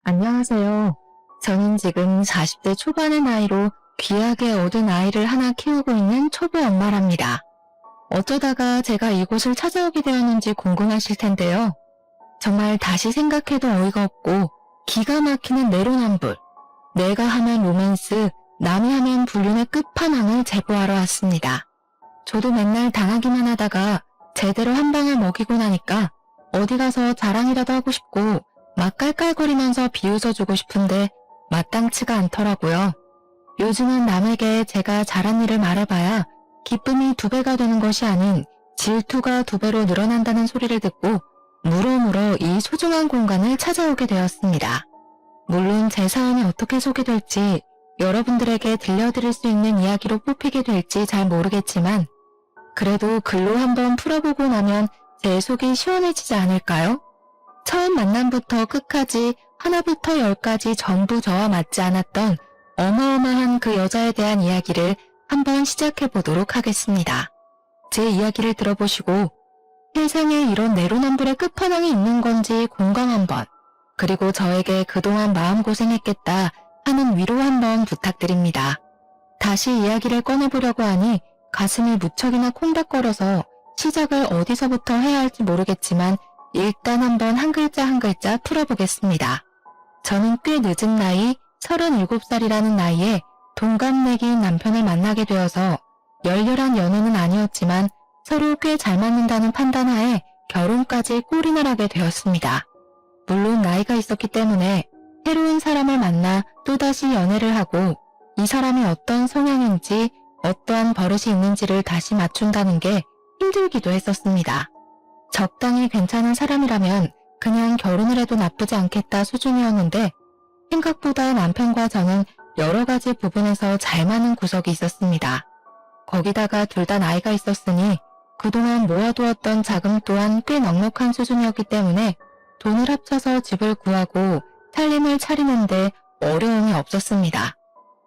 안녕하세요. 저는 지금 40대 초반의 나이로 귀하게 얻은 아이를 하나 키우고 있는 초보 엄마랍니다. 어쩌다가 제가 이곳을 찾아오게 되었는지 궁금하실 텐데요. 정말 다시 생각해도 어이가 없고 기가 막히는 내로남불, 내가 하면 로맨스, 남이 하면 불륜의 끝판왕을 제보하러 왔습니다. 저도 맨날 당하기만 하다가 제대로 한 방을 먹이고 나니까 어디 가서 자랑이라도 하고 싶고 막 깔깔거리면서 비웃어주고 싶은데 마땅치가 않더라고요. 요즘은 남에게 제가 잘한 일을 말해봐야 기쁨이 2배가 되는 것이 아닌 질투가 2배로 늘어난다는 소리를 듣고 물어물어 이 소중한 공간을 찾아오게 되었습니다. 물론 제 사연이 어떻게 소개될지 여러분들에게 들려드릴 수 있는 이야기로 뽑히게 될지 잘 모르겠지만 그래도 글로 한번 풀어보고 나면 제 속이 시원해지지 않을까요? 처음 만남부터 끝까지 하나부터 10까지 전부 저와 맞지 않았던 어마어마한 그 여자에 대한 이야기를 한번 시작해보도록 하겠습니다. 제 이야기를 들어보시고 세상에 이런 내로남불의 끝판왕이 있는 건지 공감 한번, 그리고 저에게 그동안 마음고생했겠다 하는 위로 한번 부탁드립니다. 다시 이야기를 꺼내보려고 하니 가슴이 무척이나 콩닥거려서 시작을 어디서부터 해야 할지 모르겠지만 일단 한번 한 글자 한 글자 풀어보겠습니다. 저는 꽤 늦은 나이 37살이라는 나이에 동갑내기인 남편을 만나게 되어서 열렬한 연애는 아니었지만 서로 꽤 잘 맞는다는 판단하에 결혼까지 골인을 하게 되었습니다. 물론 나이가 있었기 때문에 새로운 사람을 만나 또다시 연애를 하고 이 사람이 어떤 성향인지 어떠한 버릇이 있는지를 다시 맞춘다는 게 힘들기도 했었습니다. 적당히 괜찮은 사람이라면 그냥 결혼을 해도 나쁘지 않겠다 수준이었는데 생각보다 남편과 저는 여러 가지 부분에서 잘 맞는 구석이 있었습니다. 거기다가 둘 다 나이가 있었으니 그동안 모아두었던 자금 또한 꽤 넉넉한 수준이었기 때문에 돈을 합쳐서 집을 구하고 살림을 차리는데 어려움이 없었습니다.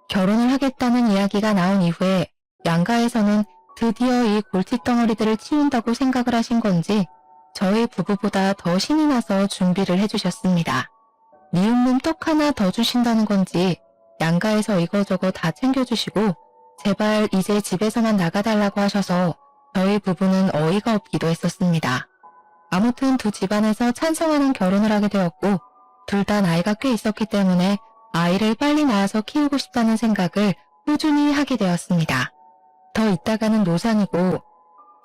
결혼을 하겠다는 이야기가 나온 이후에 양가에서는 드디어 이 골칫덩어리들을 치운다고 생각을 하신 건지 저희 부부보다 더 신이 나서 준비를 해주셨습니다. 미웃는 떡 하나 더 주신다는 건지 양가에서 이거저거 다 챙겨주시고 제발 이제 집에서만 나가달라고 하셔서 저희 부부는 어이가 없기도 했었습니다. 아무튼 두 집안에서 찬성하는 결혼을 하게 되었고 둘 다 나이가 꽤 있었기 때문에 아이를 빨리 낳아서 키우고 싶다는 생각을 꾸준히 하게 되었습니다. 더 있다가는 노산이고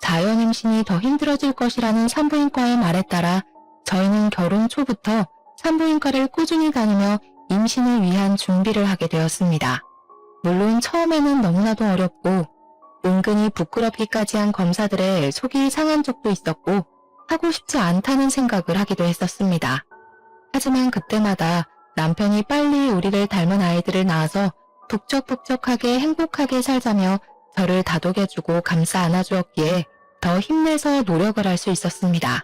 자연 임신이 더 힘들어질 것이라는 산부인과의 말에 따라 저희는 결혼 초부터 산부인과를 꾸준히 다니며 임신을 위한 준비를 하게 되었습니다. 물론 처음에는 너무나도 어렵고 은근히 부끄럽기까지 한 검사들의 속이 상한 적도 있었고 하고 싶지 않다는 생각을 하기도 했었습니다. 하지만 그때마다 남편이 빨리 우리를 닮은 아이들을 낳아서 북적북적하게 행복하게 살자며 저를 다독여주고 감싸 안아주었기에 더 힘내서 노력을 할 수 있었습니다.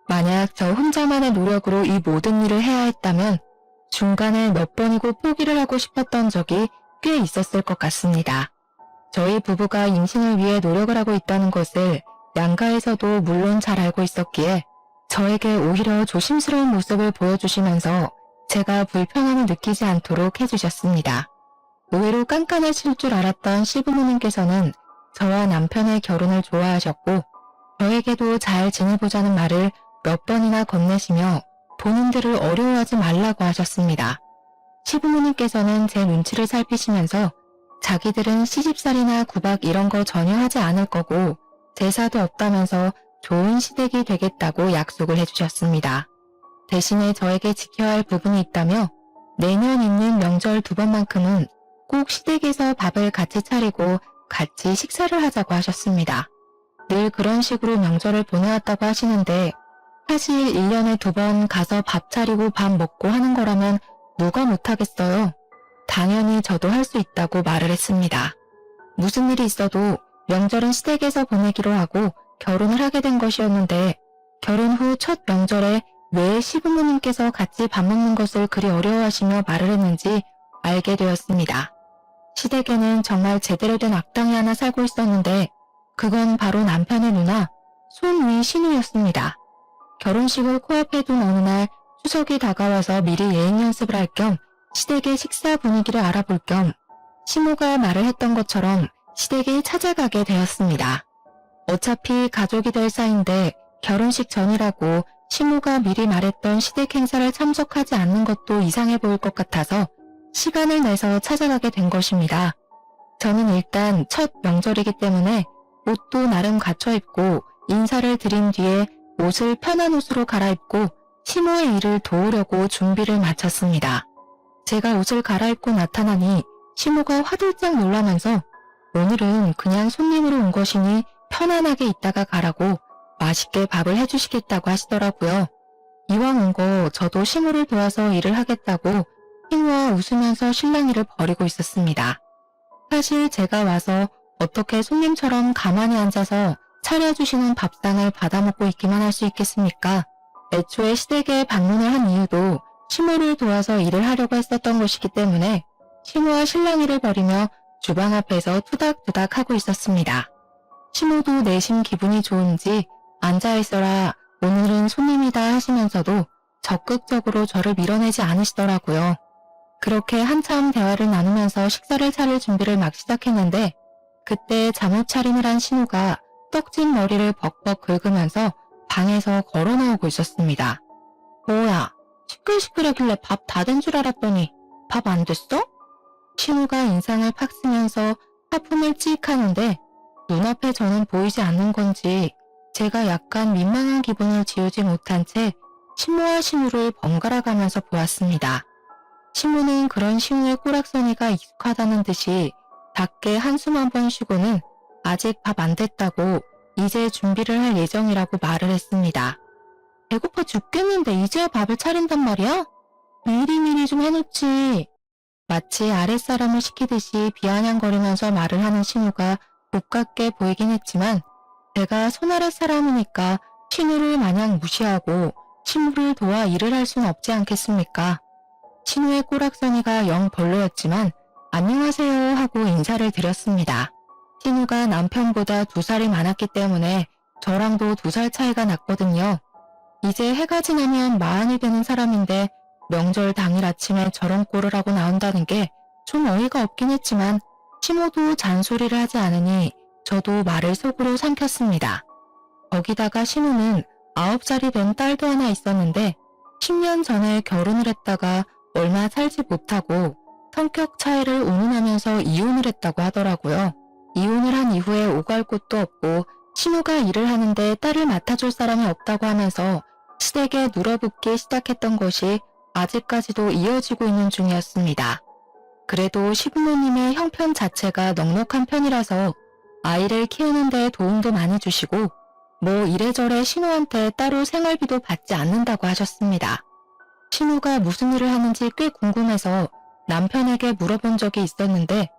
만약 저 혼자만의 노력으로 이 모든 일을 해야 했다면 중간에 몇 번이고 포기를 하고 싶었던 적이 꽤 있었을 것 같습니다. 저희 부부가 임신을 위해 노력을 하고 있다는 것을 양가에서도 물론 잘 알고 있었기에 저에게 오히려 조심스러운 모습을 보여주시면서 제가 불편함을 느끼지 않도록 해주셨습니다. 의외로 깐깐하실 줄 알았던 시부모님께서는 저와 남편의 결혼을 좋아하셨고 저에게도 잘 지내보자는 말을 몇 번이나 건네시며 본인들을 어려워하지 말라고 하셨습니다. 시부모님께서는 제 눈치를 살피시면서 자기들은 시집살이나 구박 이런 거 전혀 하지 않을 거고 제사도 없다면서 좋은 시댁이 되겠다고 약속을 해주셨습니다. 대신에 저에게 지켜야 할 부분이 있다며 내년 있는 명절 2번만큼은 꼭 시댁에서 밥을 같이 차리고 같이 식사를 하자고 하셨습니다. 늘 그런 식으로 명절을 보내왔다고 하시는데 사실 1년에 2번 가서 밥 차리고 밥 먹고 하는 거라면 누가 못하겠어요. 당연히 저도 할 수 있다고 말을 했습니다. 무슨 일이 있어도 명절은 시댁에서 보내기로 하고 결혼을 하게 된 것이었는데 결혼 후 첫 명절에 왜 시부모님께서 같이 밥 먹는 것을 그리 어려워하시며 말을 했는지 알게 되었습니다. 시댁에는 정말 제대로 된 악당이 하나 살고 있었는데 그건 바로 남편의 누나 손위 신우였습니다. 결혼식을 코앞에 둔 어느 날 추석이 다가와서 미리 예행 연습을 할 겸 시댁의 식사 분위기를 알아볼 겸 시모가 말을 했던 것처럼 시댁에 찾아가게 되었습니다. 어차피 가족이 될 사이인데 결혼식 전이라고 시모가 미리 말했던 시댁 행사를 참석하지 않는 것도 이상해 보일 것 같아서 시간을 내서 찾아가게 된 것입니다. 저는 일단 첫 명절이기 때문에 옷도 나름 갖춰 입고 인사를 드린 뒤에 옷을 편한 옷으로 갈아입고 시모의 일을 도우려고 준비를 마쳤습니다. 제가 옷을 갈아입고 나타나니 시모가 화들짝 놀라면서 오늘은 그냥 손님으로 온 것이니 편안하게 있다가 가라고 맛있게 밥을 해주시겠다고 하시더라고요. 이왕 온 거 저도 시모를 도와서 일을 하겠다고 시모와 웃으면서 실랑이를 벌이고 있었습니다. 사실 제가 와서 어떻게 손님처럼 가만히 앉아서 차려주시는 밥상을 받아먹고 있기만 할 수 있겠습니까? 애초에 시댁에 방문을 한 이유도 시모를 도와서 일을 하려고 했었던 것이기 때문에 시모와 실랑이를 벌이며 주방 앞에서 투닥투닥 하고 있었습니다. 시모도 내심 기분이 좋은지 앉아있어라 오늘은 손님이다 하시면서도 적극적으로 저를 밀어내지 않으시더라고요. 그렇게 한참 대화를 나누면서 식사를 차릴 준비를 막 시작했는데 그때 잠옷 차림을 한 시모가 떡진 머리를 벅벅 긁으면서 방에서 걸어 나오고 있었습니다. 뭐야, 시끌시끌하길래 밥 다 된 줄 알았더니 밥 안 됐어? 시모가 인상을 팍 쓰면서 하품을 찍 하는데 눈앞에 저는 보이지 않는 건지 제가 약간 민망한 기분을 지우지 못한 채 시모와 시누를 번갈아 가면서 보았습니다. 시모는 그런 시누의 꼬락서니가 익숙하다는 듯이 작게 한숨 한 번 쉬고는 아직 밥 안 됐다고 이제 준비를 할 예정이라고 말을 했습니다. 배고파 죽겠는데 이제야 밥을 차린단 말이야? 미리미리 좀 해놓지. 마치 아랫사람을 시키듯이 비아냥거리면서 말을 하는 신우가 곱깝게 보이긴 했지만 제가 손아랫 사람이니까 신우를 마냥 무시하고 신우를 도와 일을 할 순 없지 않겠습니까? 신우의 꼬락서니가 영 별로였지만 안녕하세요 하고 인사를 드렸습니다. 신우가 남편보다 2살이 많았기 때문에 저랑도 2살 차이가 났거든요. 이제 해가 지나면 40이 되는 사람인데 명절 당일 아침에 저런 꼴을 하고 나온다는 게 좀 어이가 없긴 했지만 시모도 잔소리를 하지 않으니 저도 말을 속으로 삼켰습니다. 거기다가 시모는 9살이 된 딸도 하나 있었는데 10년 전에 결혼을 했다가 얼마 살지 못하고 성격 차이를 운운하면서 이혼을 했다고 하더라고요. 이혼을 한 이후에 오갈 곳도 없고 시모가 일을 하는데 딸을 맡아줄 사람이 없다고 하면서 시댁에 눌어붙기 시작했던 것이 아직까지도 이어지고 있는 중이었습니다. 그래도 시부모님의 형편 자체가 넉넉한 편이라서 아이를 키우는 데 도움도 많이 주시고 뭐 이래저래 신우한테 따로 생활비도 받지 않는다고 하셨습니다. 신우가 무슨 일을 하는지 꽤 궁금해서 남편에게 물어본 적이 있었는데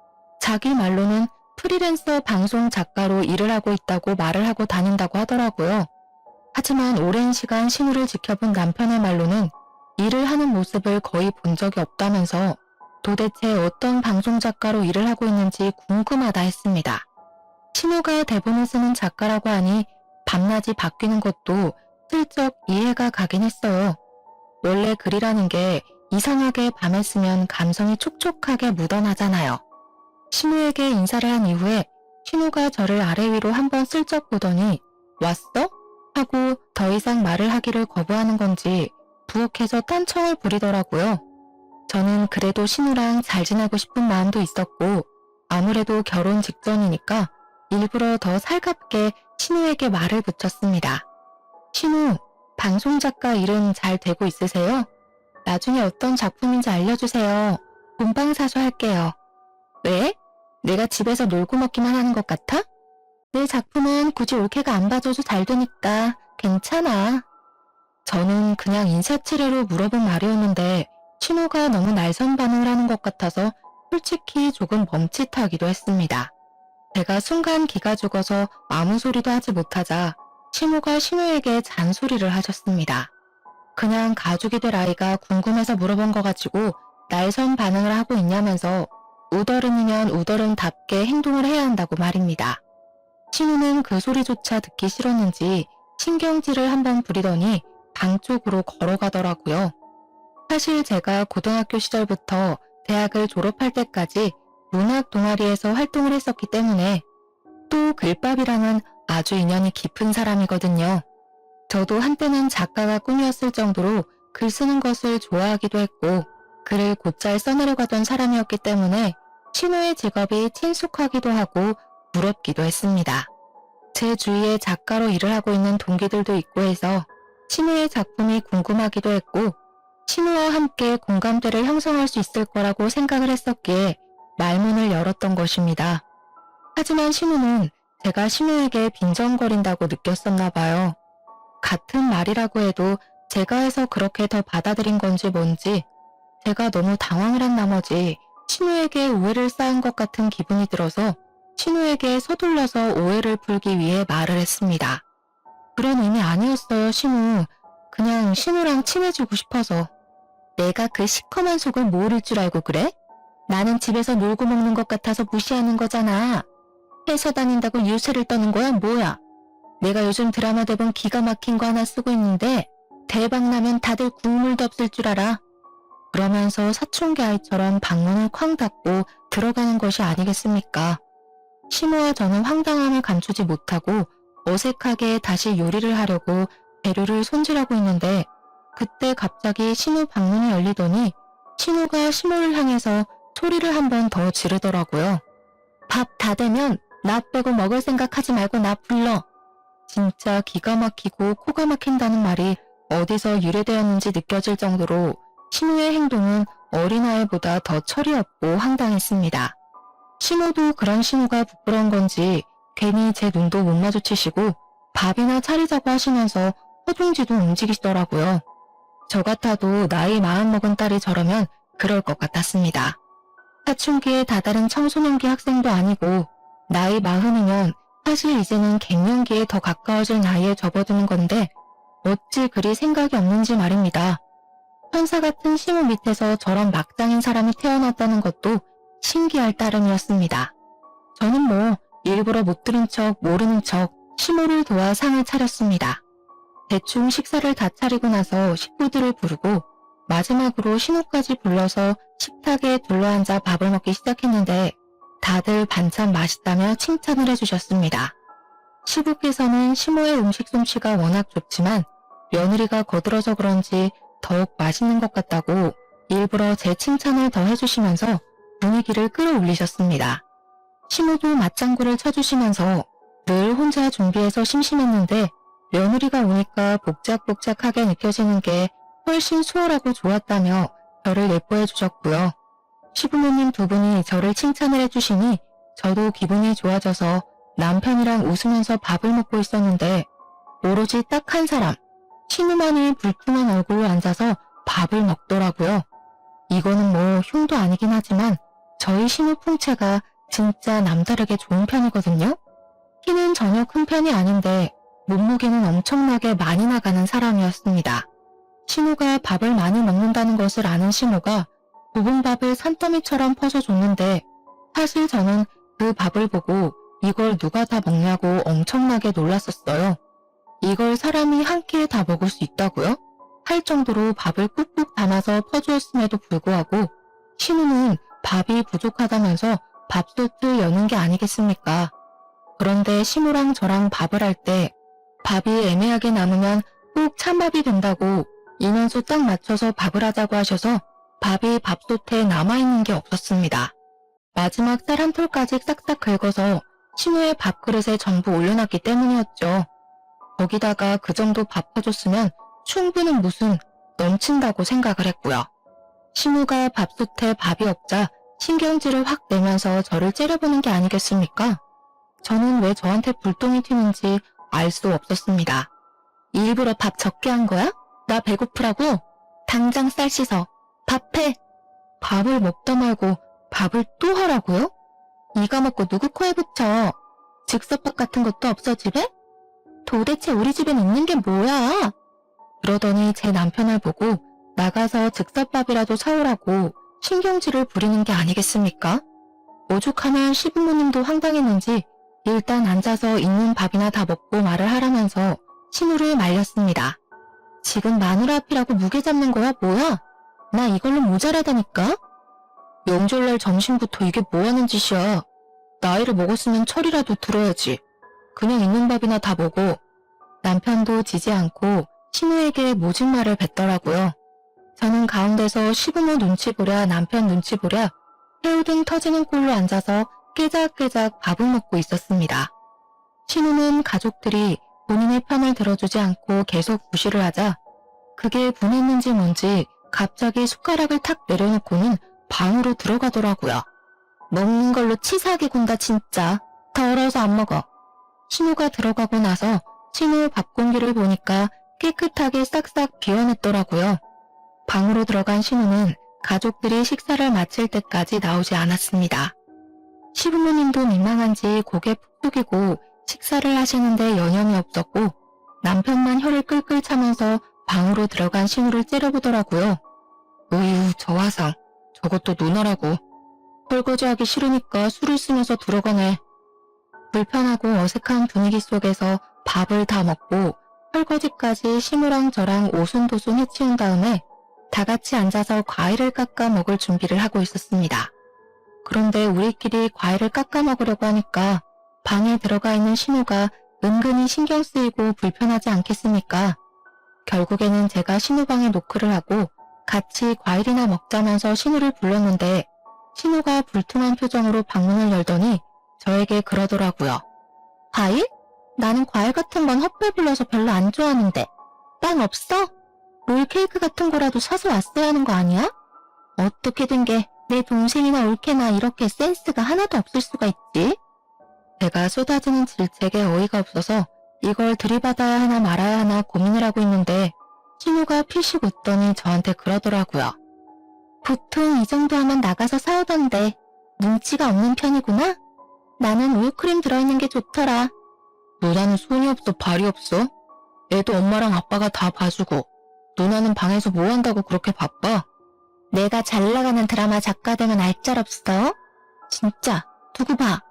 자기 말로는 프리랜서 방송 작가로 일을 하고 있다고 말을 하고 다닌다고 하더라고요. 하지만 오랜 시간 신우를 지켜본 남편의 말로는 일을 하는 모습을 거의 본 적이 없다면서 도대체 어떤 방송 작가로 일을 하고 있는지 궁금하다 했습니다. 신우가 대본을 쓰는 작가라고 하니 밤낮이 바뀌는 것도 슬쩍 이해가 가긴 했어요. 원래 글이라는 게 이상하게 밤에 쓰면 감성이 촉촉하게 묻어나잖아요. 신우에게 인사를 한 이후에 신우가 저를 아래 위로 한번 슬쩍 보더니 왔어? 하고 더 이상 말을 하기를 거부하는 건지 부엌에서 딴청을 부리더라고요. 저는 그래도 신우랑 잘 지내고 싶은 마음도 있었고 아무래도 결혼 직전이니까 일부러 더 살갑게 신우에게 말을 붙였습니다. 신우, 방송작가 일은 잘 되고 있으세요? 나중에 어떤 작품인지 알려주세요. 본방사수 할게요. 왜? 내가 집에서 놀고 먹기만 하는 것 같아? 내 작품은 굳이 올케가 안 봐줘도 잘 되니까 괜찮아. 저는 그냥 인사치레로 물어본 말이었는데 신우가 너무 날선 반응을 하는 것 같아서 솔직히 조금 멈칫하기도 했습니다. 제가 순간 기가 죽어서 아무 소리도 하지 못하자 신우가 신우에게 잔소리를 하셨습니다. 그냥 가족이 될 아이가 궁금해서 물어본 거 가지고 날선 반응을 하고 있냐면서 우더른이면 우더른답게 행동을 해야 한다고 말입니다. 신우는 그 소리조차 듣기 싫었는지 신경질을 한번 부리더니 방 쪽으로 걸어가더라고요. 사실 제가 고등학교 시절부터 대학을 졸업할 때까지 문학 동아리에서 활동을 했었기 때문에 또 글밥이랑은 아주 인연이 깊은 사람이거든요. 저도 한때는 작가가 꿈이었을 정도로 글 쓰는 것을 좋아하기도 했고 글을 곧잘 써내려가던 사람이었기 때문에 신우의 직업이 친숙하기도 하고 부럽기도 했습니다. 제 주위에 작가로 일을 하고 있는 동기들도 있고 해서 신우의 작품이 궁금하기도 했고 신우와 함께 공감대를 형성할 수 있을 거라고 생각을 했었기에 말문을 열었던 것입니다. 하지만 신우는 제가 신우에게 빈정거린다고 느꼈었나 봐요. 같은 말이라고 해도 제가 해서 그렇게 더 받아들인 건지 뭔지 제가 너무 당황을 한 나머지 신우에게 오해를 쌓은 것 같은 기분이 들어서 신우에게 서둘러서 오해를 풀기 위해 말을 했습니다. 그런 의미 아니었어요, 신우. 그냥 신우랑 친해지고 싶어서. 내가 그 시커먼 속을 모를 줄 알고 그래? 나는 집에서 놀고 먹는 것 같아서 무시하는 거잖아. 회사 다닌다고 유세를 떠는 거야, 뭐야? 내가 요즘 드라마 대본 기가 막힌 거 하나 쓰고 있는데 대박 나면 다들 국물도 없을 줄 알아. 그러면서 사춘기 아이처럼 방문을 쾅 닫고 들어가는 것이 아니겠습니까? 신우와 저는 황당함을 감추지 못하고 어색하게 다시 요리를 하려고 재료를 손질하고 있는데 그때 갑자기 신우 방문이 열리더니 신우가 시모를 향해서 소리를 한 번 더 지르더라고요. 밥 다 되면 나 빼고 먹을 생각하지 말고 나 불러. 진짜 기가 막히고 코가 막힌다는 말이 어디서 유래되었는지 느껴질 정도로 신우의 행동은 어린아이보다 더 철이 없고 황당했습니다. 신우도 그런 신우가 부끄러운 건지 괜히 제 눈도 못 마주치시고 밥이나 차리자고 하시면서 허둥지둥 움직이시더라고요. 저 같아도 나이 마흔먹은 딸이 저러면 그럴 것 같았습니다. 사춘기에 다다른 청소년기 학생도 아니고 나이 40이면 사실 이제는 갱년기에 더 가까워질 나이에 접어드는 건데 어찌 그리 생각이 없는지 말입니다. 천사 같은 신우 밑에서 저런 막장인 사람이 태어났다는 것도 신기할 따름이었습니다. 저는 뭐 일부러 못 들은 척 모르는 척 시모를 도와 상을 차렸습니다. 대충 식사를 다 차리고 나서 식구들을 부르고 마지막으로 신우까지 불러서 식탁에 둘러앉아 밥을 먹기 시작했는데 다들 반찬 맛있다며 칭찬을 해주셨습니다. 시부께서는 시모의 음식 솜씨가 워낙 좋지만 며느리가 거들어서 그런지 더욱 맛있는 것 같다고 일부러 제 칭찬을 더 해주시면서 분위기를 끌어올리셨습니다. 시모도 맞장구를 쳐주시면서 늘 혼자 준비해서 심심했는데 며느리가 오니까 복작복작하게 느껴지는 게 훨씬 수월하고 좋았다며 저를 예뻐해 주셨고요. 시부모님 두 분이 저를 칭찬을 해주시니 저도 기분이 좋아져서 남편이랑 웃으면서 밥을 먹고 있었는데 오로지 딱 한 사람, 신우만이 불편한 얼굴로 앉아서 밥을 먹더라고요. 이거는 뭐 흉도 아니긴 하지만 저희 신우 풍채가 진짜 남다르게 좋은 편이거든요. 키는 전혀 큰 편이 아닌데 몸무게는 엄청나게 많이 나가는 사람이었습니다. 신우가 밥을 많이 먹는다는 것을 아는 신우가 볶음밥을 산더미처럼 퍼서 줬는데 사실 저는 그 밥을 보고 이걸 누가 다 먹냐고 엄청나게 놀랐었어요. 이걸 사람이 한 끼에 다 먹을 수 있다고요? 할 정도로 밥을 꾹꾹 담아서 퍼주었음에도 불구하고 신우는 밥이 부족하다면서 밥솥을 여는 게 아니겠습니까? 그런데 신우랑 저랑 밥을 할 때 밥이 애매하게 남으면 꼭 찬밥이 된다고 인원수 딱 맞춰서 밥을 하자고 하셔서 밥이 밥솥에 남아있는 게 없었습니다. 마지막 쌀 한 톨까지 싹싹 긁어서 신우의 밥그릇에 전부 올려놨기 때문이었죠. 거기다가 그 정도 밥 퍼줬으면 충분히 무슨 넘친다고 생각을 했고요. 신우가 밥솥에 밥이 없자 신경질을 확 내면서 저를 째려보는 게 아니겠습니까? 저는 왜 저한테 불똥이 튀는지 알 수 없었습니다. 일부러 밥 적게 한 거야? 나 배고프라고? 당장 쌀 씻어. 밥해. 밥을 먹다 말고 밥을 또 하라고요? 이가 먹고 누구 코에 붙여. 즉석밥 같은 것도 없어 집에? 도대체 우리 집엔 있는 게 뭐야? 그러더니 제 남편을 보고 나가서 즉석밥이라도 사오라고 신경질을 부리는 게 아니겠습니까? 오죽하면 시부모님도 황당했는지 일단 앉아서 있는 밥이나 다 먹고 말을 하라면서 신우를 말렸습니다. 지금 마누라 앞이라고 무게 잡는 거야, 뭐야? 나 이걸로 모자라다니까? 명절날 점심부터 이게 뭐하는 짓이야. 나이를 먹었으면 철이라도 들어야지. 그냥 있는 밥이나 다 먹어. 남편도 지지 않고 신우에게 모진 말을 뱉더라고요. 저는 가운데서 시부모 눈치 보랴 남편 눈치 보랴 해우등 터지는 꼴로 앉아서 깨작깨작 밥을 먹고 있었습니다. 신우는 가족들이 본인의 편을 들어주지 않고 계속 무시를 하자 그게 분했는지 뭔지 갑자기 숟가락을 탁 내려놓고는 방으로 들어가더라고요. 먹는 걸로 치사하게 군다 진짜. 더러워서 안 먹어. 신우가 들어가고 나서 신우 밥 공기를 보니까 깨끗하게 싹싹 비워냈더라고요. 방으로 들어간 신우는 가족들이 식사를 마칠 때까지 나오지 않았습니다. 시부모님도 민망한지 고개 푹 숙이고 식사를 하시는데 여념이 없었고 남편만 혀를 끌끌 차면서 방으로 들어간 신우를 째려보더라고요. 으유 저 화상 저것도 누나라고. 설거지하기 싫으니까 술을 쓰면서 들어가네. 불편하고 어색한 분위기 속에서 밥을 다 먹고 설거지까지 시무랑 저랑 오순도순 해치운 다음에 다 같이 앉아서 과일을 깎아 먹을 준비를 하고 있었습니다. 그런데 우리끼리 과일을 깎아 먹으려고 하니까 방에 들어가 있는 신우가 은근히 신경 쓰이고 불편하지 않겠습니까? 결국에는 제가 신우 방에 노크를 하고 같이 과일이나 먹자면서 신우를 불렀는데 신우가 불퉁한 표정으로 방문을 열더니 저에게 그러더라고요. 과일? 나는 과일 같은 건 헛배불러서 별로 안 좋아하는데. 빵 없어? 롤케이크 같은 거라도 사서 왔어야 하는 거 아니야? 어떻게 된 게 내 동생이나 올케나 이렇게 센스가 하나도 없을 수가 있지? 제가 쏟아지는 질책에 어이가 없어서 이걸 들이받아야 하나 말아야 하나 고민을 하고 있는데 신우가 피식 웃더니 저한테 그러더라고요. 보통 이 정도 하면 나가서 사오던데 눈치가 없는 편이구나? 나는 우유크림 들어있는 게 좋더라. 누나는 손이 없어 발이 없어? 애도 엄마랑 아빠가 다 봐주고 누나는 방에서 뭐 한다고 그렇게 바빠? 내가 잘 나가는 드라마 작가 되면 알짤없어? 진짜 두고 봐.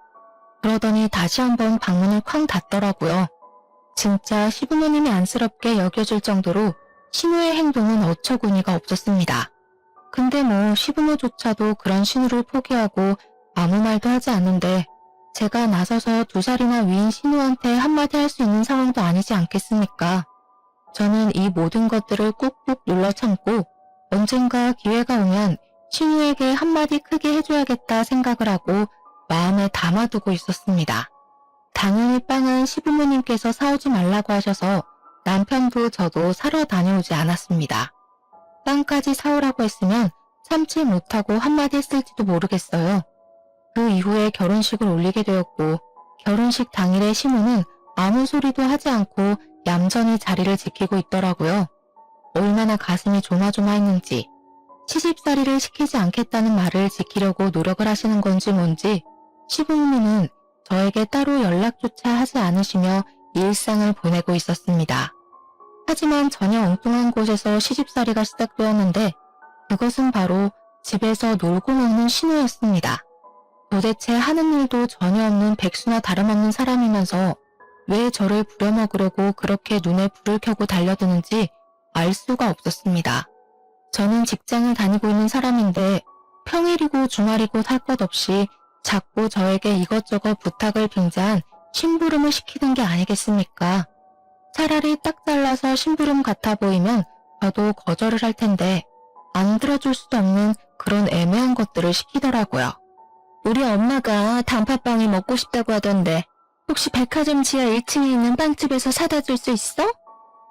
그러더니 다시 한번 방문을 쾅 닫더라고요. 진짜 시부모님이 안쓰럽게 여겨질 정도로 신우의 행동은 어처구니가 없었습니다. 근데 뭐 시부모조차도 그런 신우를 포기하고 아무 말도 하지 않는데 제가 나서서 2살이나 위인 신우한테 한마디 할 수 있는 상황도 아니지 않겠습니까? 저는 이 모든 것들을 꾹꾹 눌러 참고 언젠가 기회가 오면 신우에게 한마디 크게 해줘야겠다 생각을 하고 마음에 담아두고 있었습니다. 당연히 빵은 시부모님께서 사오지 말라고 하셔서 남편도 저도 사러 다녀오지 않았습니다. 빵까지 사오라고 했으면 참지 못하고 한마디 했을지도 모르겠어요. 그 이후에 결혼식을 올리게 되었고 결혼식 당일에 신우는 아무 소리도 하지 않고 얌전히 자리를 지키고 있더라고요. 얼마나 가슴이 조마조마했는지 시집살이를 시키지 않겠다는 말을 지키려고 노력을 하시는 건지 뭔지 시부모님은 저에게 따로 연락조차 하지 않으시며 일상을 보내고 있었습니다. 하지만 전혀 엉뚱한 곳에서 시집살이가 시작되었는데 그것은 바로 집에서 놀고 먹는 신우였습니다. 도대체 하는 일도 전혀 없는 백수나 다름없는 사람이면서 왜 저를 부려먹으려고 그렇게 눈에 불을 켜고 달려드는지 알 수가 없었습니다. 저는 직장을 다니고 있는 사람인데 평일이고 주말이고 할 것 없이 자꾸 저에게 이것저것 부탁을 빙자한 심부름을 시키는 게 아니겠습니까? 차라리 딱 잘라서 심부름 같아 보이면 저도 거절을 할 텐데 안 들어줄 수도 없는 그런 애매한 것들을 시키더라고요. 우리 엄마가 단팥빵이 먹고 싶다고 하던데 혹시 백화점 지하 1층에 있는 빵집에서 사다 줄 수 있어?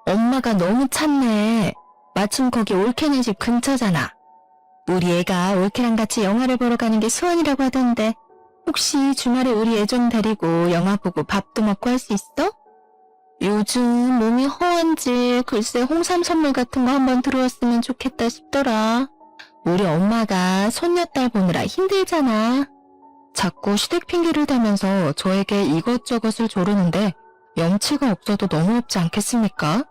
엄마가 너무 찾네. 마침 거기 올케네 집 근처잖아. 우리 애가 올케랑 같이 영화를 보러 가는 게 소원이라고 하던데 혹시 주말에 우리 애 좀 데리고 영화 보고 밥도 먹고 할 수 있어? 요즘 몸이 허한지 글쎄 홍삼 선물 같은 거 한번 들어왔으면 좋겠다 싶더라. 우리 엄마가 손녀딸 보느라 힘들잖아. 자꾸 시댁 핑계를 대면서 저에게 이것저것을 조르는데 염치가 없어도 너무 없지 않겠습니까?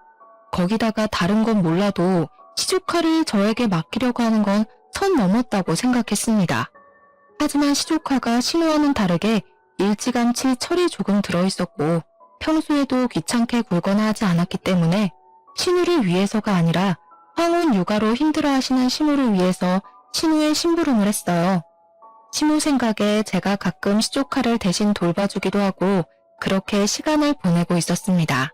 거기다가 다른 건 몰라도 시조카를 저에게 맡기려고 하는 건 선 넘었다고 생각했습니다. 하지만 시조카가 신우와는 다르게 일찌감치 철이 조금 들어있었고 평소에도 귀찮게 굴거나 하지 않았기 때문에 신우를 위해서가 아니라 황혼 육아로 힘들어하시는 시모를 위해서 신우의 심부름을 했어요. 시모 생각에 제가 가끔 시조카를 대신 돌봐주기도 하고 그렇게 시간을 보내고 있었습니다.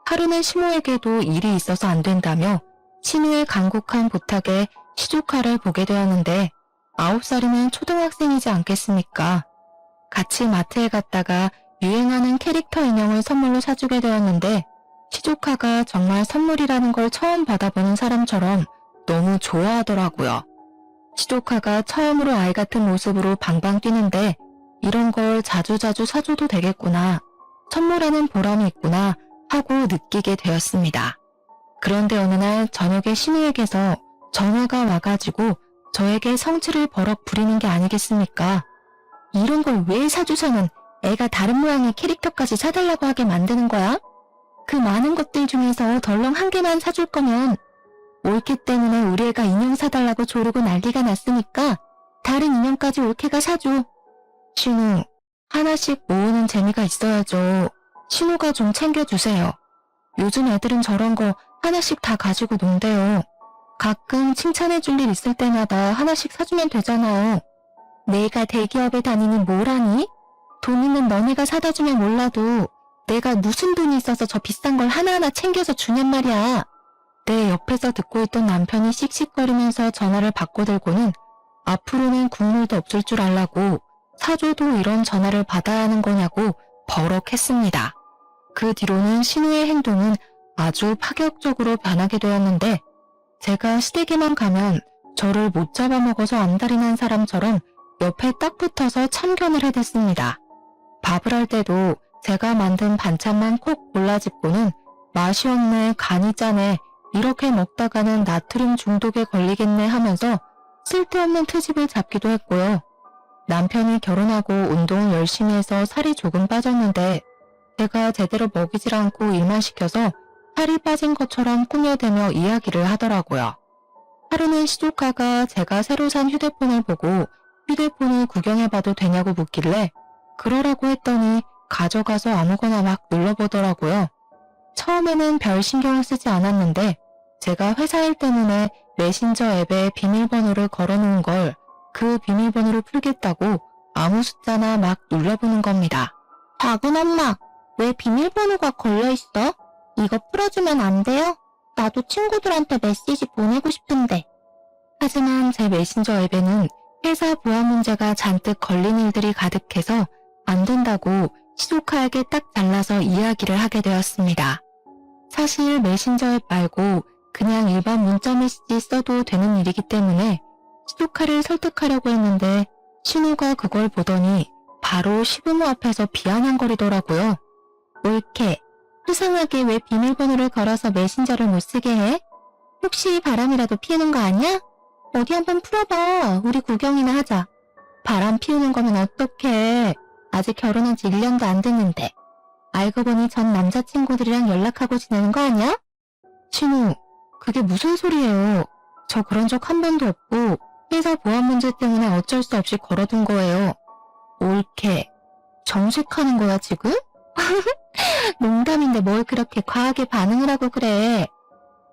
하루는 시모에게도 일이 있어서 안 된다며 신우의 간곡한 부탁에 시조카를 보게 되었는데 9살이면 초등학생이지 않겠습니까? 같이 마트에 갔다가 유행하는 캐릭터 인형을 선물로 사주게 되었는데 시조카가 정말 선물이라는 걸 처음 받아보는 사람처럼 너무 좋아하더라고요. 시조카가 처음으로 아이 같은 모습으로 방방 뛰는데 이런 걸 자주자주 사줘도 되겠구나, 선물하는 보람이 있구나 하고 느끼게 되었습니다. 그런데 어느 날 저녁에 신우에게서 전화가 와가지고 저에게 성질을 버럭 부리는 게 아니겠습니까? 이런 걸 왜 사주서는 애가 다른 모양의 캐릭터까지 사달라고 하게 만드는 거야? 그 많은 것들 중에서 덜렁 한 개만 사줄 거면 올케 때문에 우리 애가 인형 사달라고 조르고 난리가 났으니까 다른 인형까지 올케가 사줘. 신우, 하나씩 모으는 재미가 있어야죠. 신우가 좀 챙겨주세요. 요즘 애들은 저런 거 하나씩 다 가지고 논대요. 가끔 칭찬해줄 일 있을 때마다 하나씩 사주면 되잖아요. 내가 대기업에 다니니 뭘 하니? 돈 있는 너네가 사다 주면 몰라도 내가 무슨 돈이 있어서 저 비싼 걸 하나하나 챙겨서 주냔 말이야. 내 옆에서 듣고 있던 남편이 씩씩거리면서 전화를 바꿔들고는 앞으로는 국물도 없을 줄 알라고 사줘도 이런 전화를 받아야 하는 거냐고 버럭했습니다. 그 뒤로는 신우의 행동은 아주 파격적으로 변하게 되었는데 제가 시댁에만 가면 저를 못 잡아먹어서 안달이 난 사람처럼 옆에 딱 붙어서 참견을 해댔습니다. 밥을 할 때도 제가 만든 반찬만 콕 골라집고는 맛이 없네, 간이 짜네, 이렇게 먹다가는 나트륨 중독에 걸리겠네 하면서 쓸데없는 트집을 잡기도 했고요. 남편이 결혼하고 운동을 열심히 해서 살이 조금 빠졌는데 제가 제대로 먹이질 않고 일만 시켜서 살이 빠진 것처럼 꾸며대며 이야기를 하더라고요. 하루는 시조카가 제가 새로 산 휴대폰을 보고 휴대폰을 구경해봐도 되냐고 묻길래 그러라고 했더니 가져가서 아무거나 막 눌러보더라고요. 처음에는 별 신경을 쓰지 않았는데 제가 회사 일 때문에 메신저 앱에 비밀번호를 걸어놓은 걸 그 비밀번호를 풀겠다고 아무 숫자나 막 눌러보는 겁니다. 박은 엄마, 왜 비밀번호가 걸려있어? 이거 풀어주면 안 돼요? 나도 친구들한테 메시지 보내고 싶은데. 하지만 제 메신저 앱에는 회사 보안 문제가 잔뜩 걸린 일들이 가득해서 안 된다고 시조카에게 딱 잘라서 이야기를 하게 되었습니다. 사실 메신저 앱 말고 그냥 일반 문자 메시지 써도 되는 일이기 때문에 시조카를 설득하려고 했는데 신우가 그걸 보더니 바로 시부모 앞에서 비아냥거리더라고요. 올케, 수상하게 왜 비밀번호를 걸어서 메신저를 못 쓰게 해? 혹시 바람이라도 피우는 거 아니야? 어디 한번 풀어봐. 우리 구경이나 하자. 바람 피우는 거면 어떡해. 아직 결혼한 지 1년도 안 됐는데. 알고 보니 전 남자친구들이랑 연락하고 지내는 거 아니야? 신우, 그게 무슨 소리예요. 저 그런 적 한 번도 없고 회사 보안 문제 때문에 어쩔 수 없이 걸어둔 거예요. 올케, 정색하는 거야 지금? 농담인데 뭘 그렇게 과하게 반응을 하고 그래.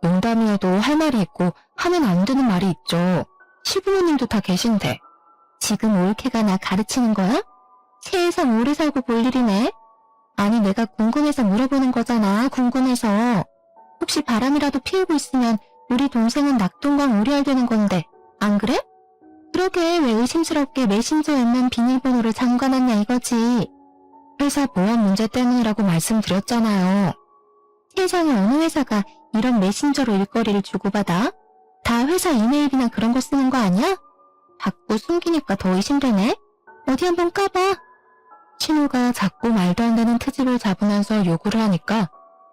농담이어도 할 말이 있고 하면 안 되는 말이 있죠. 시부모님도 다 계신데. 지금 올케가 나 가르치는 거야? 세상 오래 살고 볼 일이네. 아니 내가 궁금해서 물어보는 거잖아. 궁금해서. 혹시 바람이라도 피우고 있으면 우리 동생은 낙동강 오리알 되는 건데 안 그래? 그러게 왜 의심스럽게 메신저 앱만 비밀번호를 잠가놨냐 이거지. 회사 보안 문제 때문이라고 말씀드렸잖아요. 세상에 어느 회사가 이런 메신저로 일거리를 주고받아? 다 회사 이메일이나 그런 거 쓰는 거 아니야? 자꾸 숨기니까 더 의심되네. 어디 한번 까봐. 신우가 자꾸 말도 안 되는 트집을 잡으면서 요구를 하니까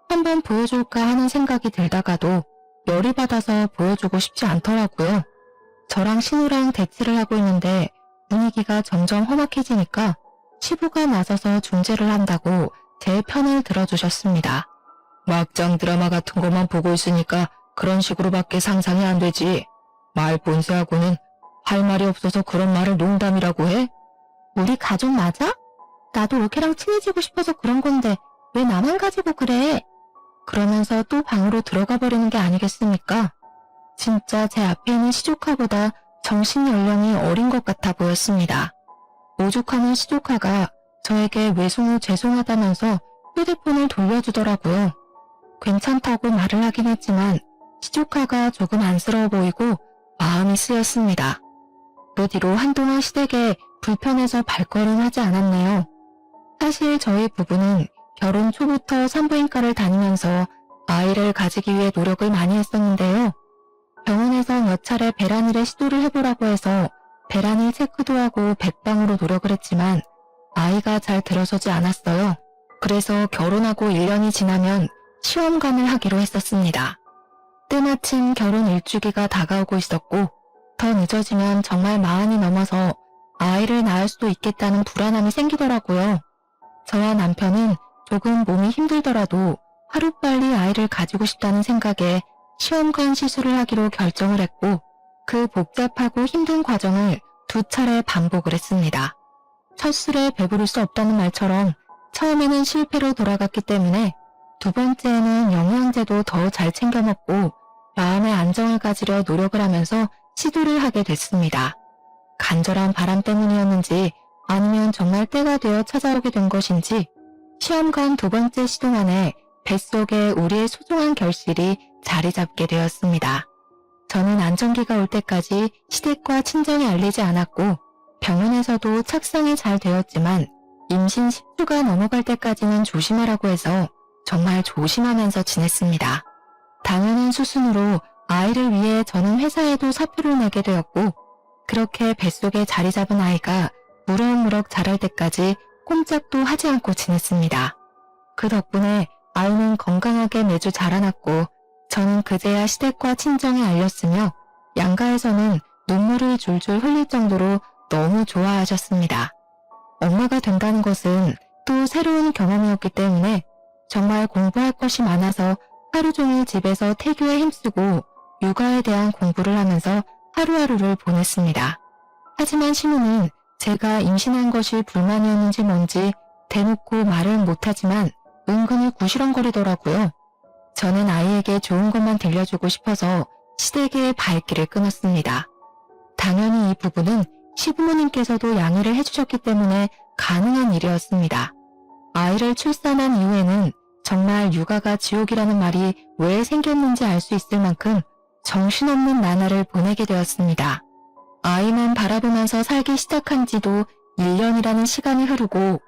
한번 보여줄까 하는 생각이 들다가도 열이 받아서 보여주고 싶지 않더라고요. 저랑 신우랑 대치를 하고 있는데 분위기가 점점 험악해지니까 시부가 나서서 중재를 한다고 제 편을 들어주셨습니다. 막장 드라마 같은 것만 보고 있으니까 그런 식으로밖에 상상이 안 되지. 말 본세하고는 할 말이 없어서 그런 말을 농담이라고 해? 우리 가족 맞아? 나도 올케랑 친해지고 싶어서 그런 건데 왜 나만 가지고 그래? 그러면서 또 방으로 들어가 버리는 게 아니겠습니까? 진짜 제 앞에 있는 시조카보다 정신 연령이 어린 것 같아 보였습니다. 오죽하면 시조카가 저에게 외손 후 죄송하다면서 휴대폰을 돌려주더라고요. 괜찮다고 말을 하긴 했지만 시조카가 조금 안쓰러워 보이고 마음이 쓰였습니다. 그 뒤로 한동안 시댁에 불편해서 발걸음하지 않았네요. 사실 저희 부부는 결혼 초부터 산부인과를 다니면서 아이를 가지기 위해 노력을 많이 했었는데요. 병원에서 몇 차례 배란일에 시도를 해보라고 해서 배란일 체크도 하고 백방으로 노력을 했지만 아이가 잘 들어서지 않았어요. 그래서 결혼하고 1년이 지나면 시험관을 하기로 했었습니다. 때마침 결혼 일주기가 다가오고 있었고 더 늦어지면 정말 마흔이 넘어서 아이를 낳을 수도 있겠다는 불안함이 생기더라고요. 저와 남편은 조금 몸이 힘들더라도 하루빨리 아이를 가지고 싶다는 생각에 시험관 시술을 하기로 결정을 했고 그 복잡하고 힘든 과정을 2차례 반복을 했습니다. 첫 술에 배부를 수 없다는 말처럼 처음에는 실패로 돌아갔기 때문에 두 번째에는 영양제도 더 잘 챙겨 먹고 마음의 안정을 가지려 노력을 하면서 시도를 하게 됐습니다. 간절한 바람 때문이었는지 아니면 정말 때가 되어 찾아오게 된 것인지 시험관 2번째 시도 만에 뱃속에 우리의 소중한 결실이 자리 잡게 되었습니다. 저는 안정기가 올 때까지 시댁과 친정에 알리지 않았고 병원에서도 착상이 잘 되었지만 임신 10주가 넘어갈 때까지는 조심하라고 해서 정말 조심하면서 지냈습니다. 당연한 수순으로 아이를 위해 저는 회사에도 사표를 내게 되었고 그렇게 뱃속에 자리 잡은 아이가 무럭무럭 자랄 때까지 꼼짝도 하지 않고 지냈습니다. 그 덕분에 아이는 건강하게 매주 자라났고 저는 그제야 시댁과 친정에 알렸으며 양가에서는 눈물을 줄줄 흘릴 정도로 너무 좋아하셨습니다. 엄마가 된다는 것은 또 새로운 경험이었기 때문에 정말 공부할 것이 많아서 하루 종일 집에서 태교에 힘쓰고 육아에 대한 공부를 하면서 하루하루를 보냈습니다. 하지만 신우는 제가 임신한 것이 불만이었는지 뭔지 대놓고 말을 못하지만 은근히 구시렁거리더라고요. 저는 아이에게 좋은 것만 들려주고 싶어서 시댁의 발길을 끊었습니다. 당연히 이 부분은 시부모님께서도 양해를 해주셨기 때문에 가능한 일이었습니다. 아이를 출산한 이후에는 정말 육아가 지옥이라는 말이 왜 생겼는지 알 수 있을 만큼 정신없는 나날을 보내게 되었습니다. 아이만 바라보면서 살기 시작한 지도 1년이라는 시간이 흐르고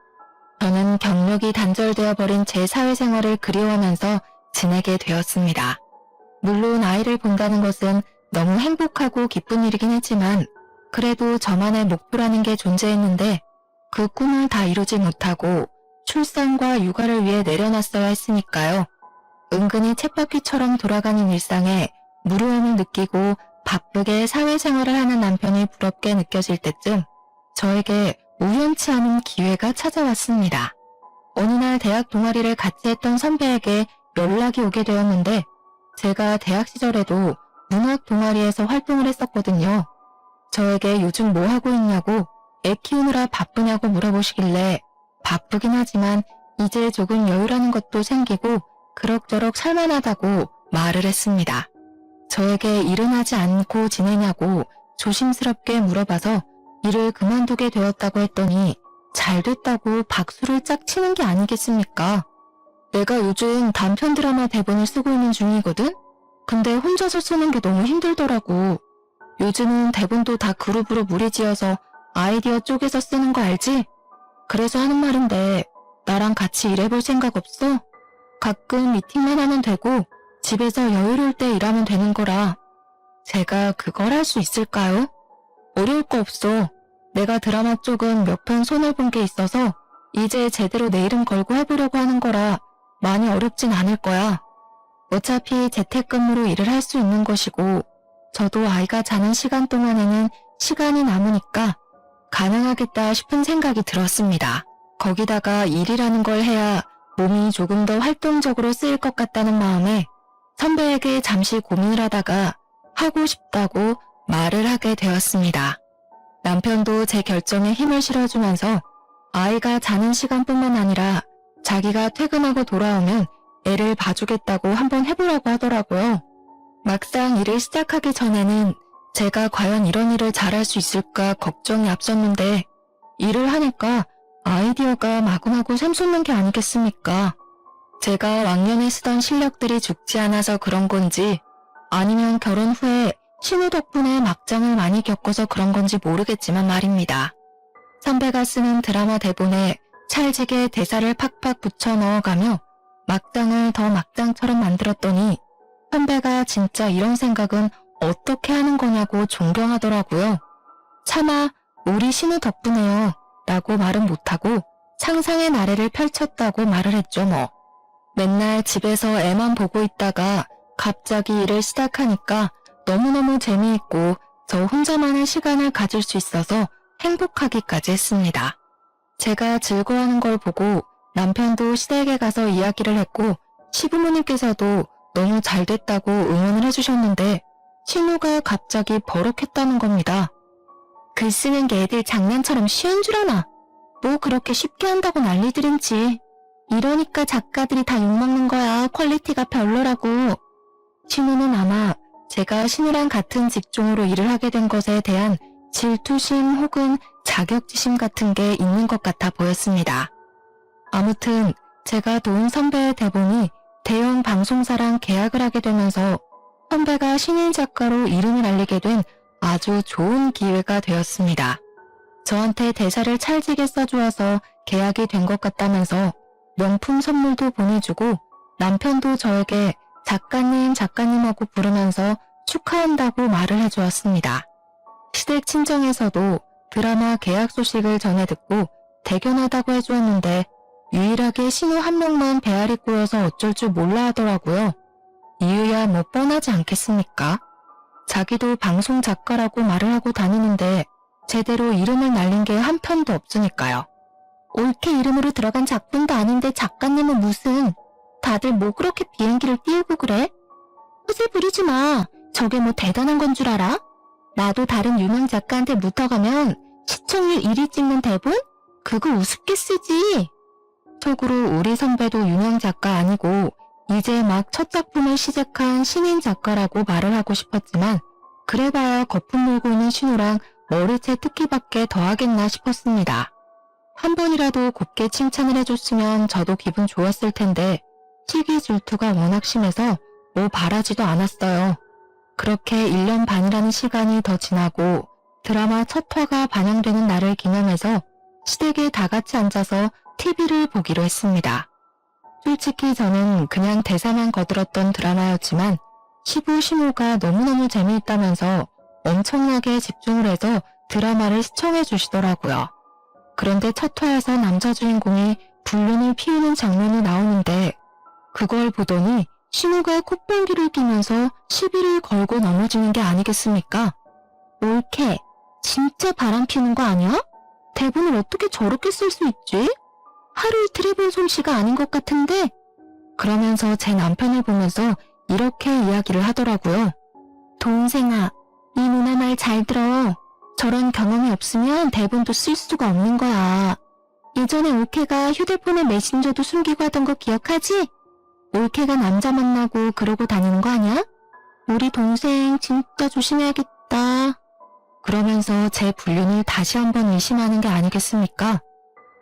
저는 경력이 단절되어 버린 제 사회생활을 그리워하면서 지내게 되었습니다. 물론 아이를 본다는 것은 너무 행복하고 기쁜 일이긴 했지만 그래도 저만의 목표라는 게 존재했는데 그 꿈을 다 이루지 못하고 출산과 육아를 위해 내려놨어야 했으니까요. 은근히 쳇바퀴처럼 돌아가는 일상에 무료함을 느끼고 바쁘게 사회생활을 하는 남편이 부럽게 느껴질 때쯤 저에게 우연치 않은 기회가 찾아왔습니다. 어느 날 대학 동아리를 같이 했던 선배에게 연락이 오게 되었는데 제가 대학 시절에도 문학 동아리에서 활동을 했었거든요. 저에게 요즘 뭐 하고 있냐고 애 키우느라 바쁘냐고 물어보시길래 바쁘긴 하지만 이제 조금 여유라는 것도 생기고 그럭저럭 살만하다고 말을 했습니다. 저에게 일은 하지 않고 지내냐고 조심스럽게 물어봐서 일을 그만두게 되었다고 했더니 잘 됐다고 박수를 짝 치는 게 아니겠습니까? 내가 요즘 단편 드라마 대본을 쓰고 있는 중이거든? 근데 혼자서 쓰는 게 너무 힘들더라고. 요즘은 대본도 다 그룹으로 무리지어서 아이디어 쪼개서 쓰는 거 알지? 그래서 하는 말인데 나랑 같이 일해볼 생각 없어? 가끔 미팅만 하면 되고 집에서 여유로울 때 일하면 되는 거라. 제가 그걸 할 수 있을까요? 어려울 거 없어. 내가 드라마 쪽은 몇 편 손을 본 게 있어서 이제 제대로 내 이름 걸고 해보려고 하는 거라 많이 어렵진 않을 거야. 어차피 재택근무로 일을 할 수 있는 것이고 저도 아이가 자는 시간 동안에는 시간이 남으니까 가능하겠다 싶은 생각이 들었습니다. 거기다가 일이라는 걸 해야 몸이 조금 더 활동적으로 쓰일 것 같다는 마음에 선배에게 잠시 고민을 하다가 하고 싶다고 말을 하게 되었습니다. 남편도 제 결정에 힘을 실어주면서 아이가 자는 시간뿐만 아니라 자기가 퇴근하고 돌아오면 애를 봐주겠다고 한번 해보라고 하더라고요. 막상 일을 시작하기 전에는 제가 과연 이런 일을 잘할 수 있을까 걱정이 앞섰는데 일을 하니까 아이디어가 마구마구 샘솟는 게 아니겠습니까? 제가 왕년에 쓰던 실력들이 죽지 않아서 그런 건지 아니면 결혼 후에 신우 덕분에 막장을 많이 겪어서 그런 건지 모르겠지만 말입니다. 선배가 쓰는 드라마 대본에 찰지게 대사를 팍팍 붙여 넣어가며 막장을 더 막장처럼 만들었더니 선배가 진짜 이런 생각은 어떻게 하는 거냐고 존경하더라고요. 차마 우리 신우 덕분에요 라고 말은 못하고 상상의 나래를 펼쳤다고 말을 했죠 뭐. 맨날 집에서 애만 보고 있다가 갑자기 일을 시작하니까 너무너무 재미있고 저 혼자만의 시간을 가질 수 있어서 행복하기까지 했습니다. 제가 즐거워하는 걸 보고 남편도 시댁에 가서 이야기를 했고 시부모님께서도 너무 잘 됐다고 응원을 해주셨는데 신우가 갑자기 버럭했다는 겁니다. 글 쓰는 게 애들 장난처럼 쉬운 줄 아나? 뭐 그렇게 쉽게 한다고 난리들인지. 이러니까 작가들이 다 욕먹는 거야. 퀄리티가 별로라고. 신우는 아마 제가 신우랑 같은 직종으로 일을 하게 된 것에 대한 질투심 혹은 자격지심 같은 게 있는 것 같아 보였습니다. 아무튼 제가 도운 선배의 대본이 대형 방송사랑 계약을 하게 되면서 선배가 신인 작가로 이름을 알리게 된 아주 좋은 기회가 되었습니다. 저한테 대사를 찰지게 써주어서 계약이 된 것 같다면서 명품 선물도 보내주고 남편도 저에게 작가님 작가님하고 부르면서 축하한다고 말을 해주었습니다. 시댁 친정에서도 드라마 계약 소식을 전해 듣고 대견하다고 해주었는데 유일하게 신우 한 명만 배알이 꼬여서 어쩔 줄 몰라 하더라고요. 이유야 뭐 뻔하지 않겠습니까? 자기도 방송 작가라고 말을 하고 다니는데 제대로 이름을 날린 게 한 편도 없으니까요. 올케 이름으로 들어간 작품도 아닌데 작가님은 무슨. 다들 뭐 그렇게 비행기를 띄우고 그래? 허세 부리지 마. 저게 뭐 대단한 건 줄 알아? 나도 다른 유명 작가한테 묻어가면 시청률 1위 찍는 대본? 그거 우습게 쓰지. 속으로 우리 선배도 유명 작가 아니고 이제 막 첫 작품을 시작한 신인 작가라고 말을 하고 싶었지만 그래봐야 거품 물고 있는 신우랑 머리채 특기밖에 더하겠나 싶었습니다. 한 번이라도 곱게 칭찬을 해줬으면 저도 기분 좋았을 텐데 시기 질투가 워낙 심해서 뭐 바라지도 않았어요. 그렇게 1년 반이라는 시간이 더 지나고 드라마 첫 화가 반영되는 날을 기념해서 시댁에 다 같이 앉아서 TV를 보기로 했습니다. 솔직히 저는 그냥 대사만 거들었던 드라마였지만 시부 시모가 너무너무 재미있다면서 엄청나게 집중을 해서 드라마를 시청해 주시더라고요. 그런데 첫 화에서 남자 주인공이 불륜을 피우는 장면이 나오는데 그걸 보더니 신우가 콧방귀를 끼면서 시비를 걸고 넘어지는 게 아니겠습니까? 올케, 진짜 바람 피우는 거 아니야? 대본을 어떻게 저렇게 쓸 수 있지? 하루 이틀 해본 솜씨가 아닌 것 같은데? 그러면서 제 남편을 보면서 이렇게 이야기를 하더라고요. 동생아, 이 누나 말 잘 들어. 저런 경험이 없으면 대본도 쓸 수가 없는 거야. 예전에 올케가 휴대폰에 메신저도 숨기고 하던 거 기억하지? 올케가 남자 만나고 그러고 다니는 거 아니야? 우리 동생 진짜 조심해야겠다. 그러면서 제 불륜을 다시 한번 의심하는 게 아니겠습니까?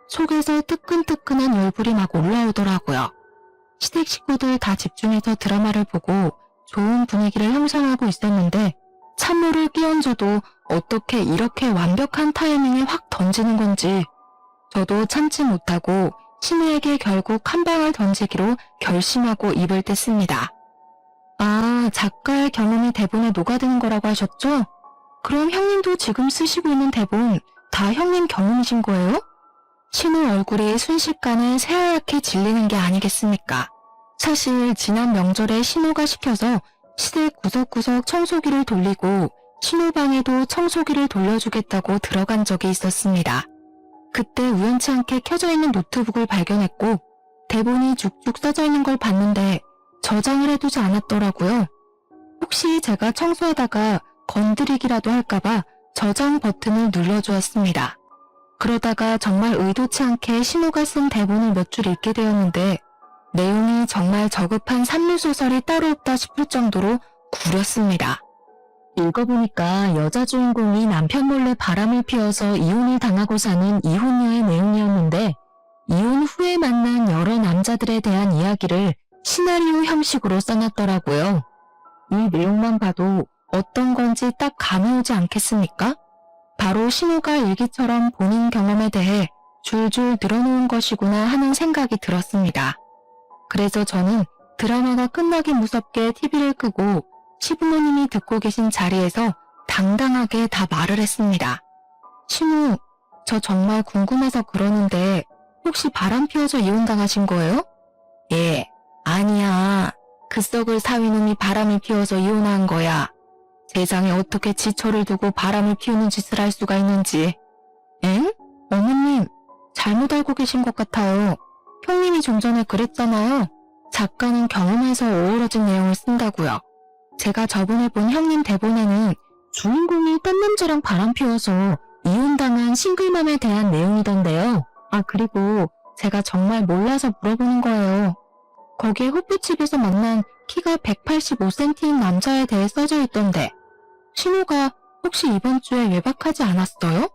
속에서 뜨끈뜨끈한 열불이 막 올라오더라고요. 시댁 식구들 다 집중해서 드라마를 보고 좋은 분위기를 형성하고 있었는데 찬물을 끼얹어도 어떻게 이렇게 완벽한 타이밍에 확 던지는 건지 저도 참지 못하고 신우에게 결국 한 방을 던지기로 결심하고 입을 뗐습니다. 아, 작가의 경험이 대본에 녹아드는 거라고 하셨죠? 그럼 형님도 지금 쓰시고 있는 대본 다 형님 경험이신 거예요? 신우 얼굴이 순식간에 새하얗게 질리는 게 아니겠습니까? 사실 지난 명절에 신우가 시켜서 시댁 구석구석 청소기를 돌리고 신우 방에도 청소기를 돌려주겠다고 들어간 적이 있었습니다. 그때 우연치 않게 켜져 있는 노트북을 발견했고 대본이 쭉쭉 써져 있는 걸 봤는데 저장을 해두지 않았더라고요. 혹시 제가 청소하다가 건드리기라도 할까봐 저장 버튼을 눌러주었습니다. 그러다가 정말 의도치 않게 신우가 쓴 대본을 몇 줄 읽게 되었는데 내용이 정말 저급한 삼류소설이 따로 없다 싶을 정도로 구렸습니다. 읽어보니까 여자 주인공이 남편 몰래 바람을 피워서 이혼을 당하고 사는 이혼녀의 내용이었는데 이혼 후에 만난 여러 남자들에 대한 이야기를 시나리오 형식으로 써놨더라고요. 이 내용만 봐도 어떤 건지 딱 감이 오지 않겠습니까? 바로 신우가 일기처럼 본인 경험에 대해 줄줄 늘어놓은 것이구나 하는 생각이 들었습니다. 그래서 저는 드라마가 끝나기 무섭게 TV를 끄고 시부모님이 듣고 계신 자리에서 당당하게 다 말을 했습니다. 신우, 저 정말 궁금해서 그러는데 혹시 바람 피워서 이혼당하신 거예요? 예, 아니야. 그 썩을 사위놈이 바람을 피워서 이혼한 거야. 세상에 어떻게 지초를 두고 바람을 피우는 짓을 할 수가 있는지. 엥? 어머님, 잘못 알고 계신 것 같아요. 형님이 좀 전에 그랬잖아요. 작가는 경험에서 어우러진 내용을 쓴다고요. 제가 저번에 본 형님 대본에는 주인공이 딴 남자랑 바람 피워서 이혼당한 싱글맘에 대한 내용이던데요. 아, 그리고 제가 정말 몰라서 물어보는 거예요. 거기에 호프집에서 만난 키가 185cm인 남자에 대해 써져 있던데 신우가 혹시 이번 주에 외박하지 않았어요?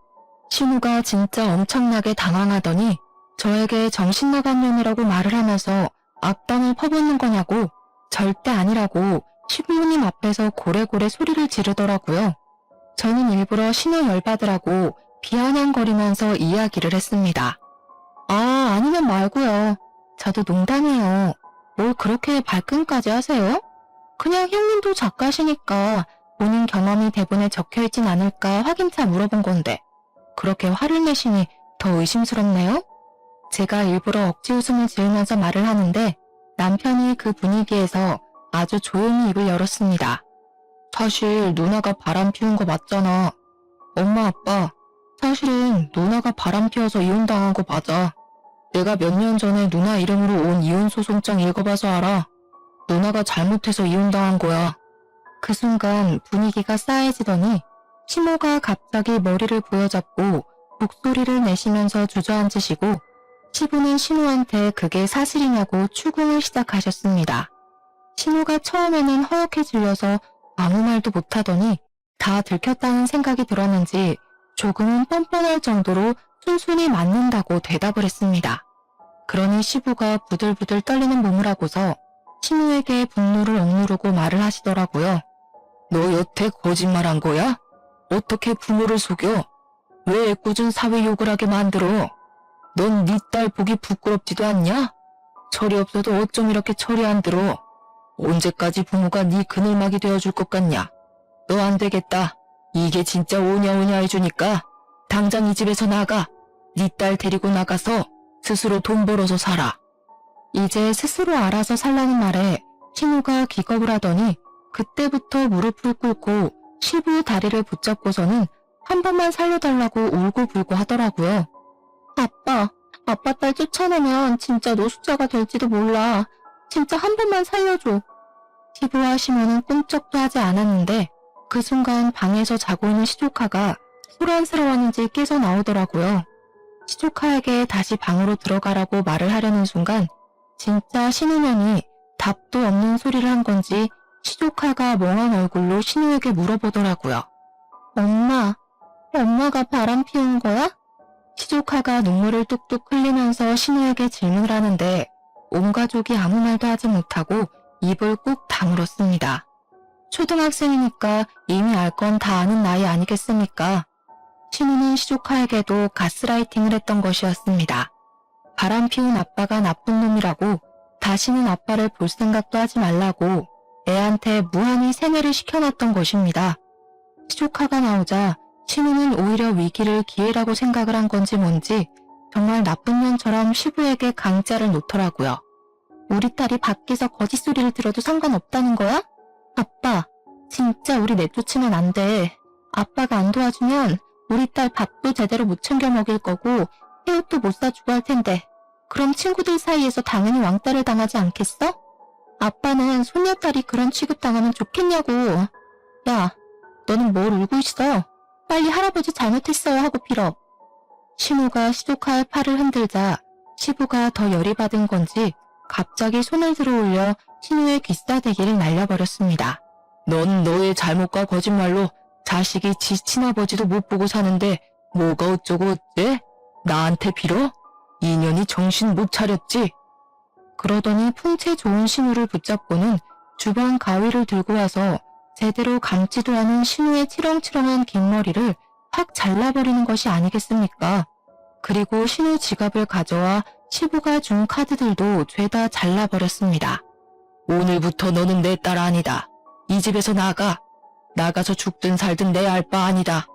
신우가 진짜 엄청나게 당황하더니 저에게 정신나간 년이라고 말을 하면서 악담을 퍼붓는 거냐고 절대 아니라고 시부모님 앞에서 고래고래 소리를 지르더라고요. 저는 일부러 신우 열받으라고 비아냥거리면서 이야기를 했습니다. 아, 아니면 말고요. 저도 농담이에요. 뭘 그렇게 발끈까지 하세요? 그냥 형님도 작가시니까 본인 경험이 대본에 적혀있진 않을까 확인차 물어본 건데 그렇게 화를 내시니 더 의심스럽네요? 제가 일부러 억지 웃음을 지으면서 말을 하는데 남편이 그 분위기에서 아주 조용히 입을 열었습니다. 사실 누나가 바람 피운 거 맞잖아. 엄마 아빠, 사실은 누나가 바람 피워서 이혼당한 거 맞아. 내가 몇 년 전에 누나 이름으로 온 이혼소송장 읽어봐서 알아. 누나가 잘못해서 이혼당한 거야. 그 순간 분위기가 싸해지더니 시모가 갑자기 머리를 부여잡고 목소리를 내시면서 주저앉으시고 시부는 신우한테 그게 사실이냐고 추궁을 시작하셨습니다. 신우가 처음에는 허옇게 질려서 아무 말도 못하더니 다 들켰다는 생각이 들었는지 조금은 뻔뻔할 정도로 순순히 맞는다고 대답을 했습니다. 그러니 시부가 부들부들 떨리는 몸을 하고서 신우에게 분노를 억누르고 말을 하시더라고요. 너 여태 거짓말한 거야? 어떻게 부모를 속여? 왜 애꿎은 사회 욕을 하게 만들어? 넌 네 딸 보기 부끄럽지도 않냐? 철이 없어도 어쩜 이렇게 철이 안 들어? 언제까지 부모가 네 그늘막이 되어줄 것 같냐? 너 안 되겠다. 이게 진짜 오냐오냐 해주니까 당장 이 집에서 나가. 네 딸 데리고 나가서 스스로 돈 벌어서 살아. 이제 스스로 알아서 살라는 말에 신우가 기겁을 하더니 그때부터 무릎을 꿇고 시부 다리를 붙잡고서는 한 번만 살려달라고 울고불고 하더라고요. 아빠 딸 쫓아내면 진짜 노숙자가 될지도 몰라. 진짜 한 번만 살려줘. 시부와 시모는 꿈쩍도 하지 않았는데 그 순간 방에서 자고 있는 시조카가 소란스러웠는지 깨서 나오더라고요. 시조카에게 다시 방으로 들어가라고 말을 하려는 순간 진짜 신우년이 답도 없는 소리를 한 건지 시조카가 멍한 얼굴로 신우에게 물어보더라고요. 엄마가 바람 피운 거야? 시조카가 눈물을 뚝뚝 흘리면서 신우에게 질문을 하는데 온 가족이 아무 말도 하지 못하고 입을 꾹 다물었습니다. 초등학생이니까 이미 알 건 다 아는 나이 아니겠습니까? 신우는 시조카에게도 가스라이팅을 했던 것이었습니다. 바람 피운 아빠가 나쁜 놈이라고 다시는 아빠를 볼 생각도 하지 말라고 애한테 무한히 세뇌를 시켜놨던 것입니다. 시조카가 나오자 신우는 오히려 위기를 기회라고 생각을 한 건지 뭔지 정말 나쁜 년처럼 시부에게 강짜를 놓더라고요. 우리 딸이 밖에서 거짓소리를 들어도 상관없다는 거야? 아빠, 진짜 우리 내쫓으면 안 돼. 아빠가 안 도와주면 우리 딸 밥도 제대로 못 챙겨 먹일 거고 새옷도 못 사주고 할 텐데 그럼 친구들 사이에서 당연히 왕따를 당하지 않겠어? 아빠는 손녀딸이 그런 취급당하면 좋겠냐고. 야, 너는 뭘 울고 있어? 빨리 할아버지 잘못했어요 하고 빌어. 신우가 시조카의 팔을 흔들자 시부가 더 열이 받은 건지 갑자기 손을 들어 올려 신우의 귀싸대기를 날려버렸습니다. 넌 너의 잘못과 거짓말로 자식이 지 친아버지도 못 보고 사는데 뭐가 어쩌고 어째? 나한테 빌어? 인연이 정신 못 차렸지? 그러더니 풍채 좋은 신우를 붙잡고는 주방 가위를 들고 와서 제대로 감지도 않은 신우의 치렁치렁한 긴 머리를 확 잘라버리는 것이 아니겠습니까? 그리고 신우 지갑을 가져와 시부가 준 카드들도 죄다 잘라버렸습니다. 오늘부터 너는 내 딸 아니다. 이 집에서 나가. 나가서 죽든 살든 내 알 바 아니다.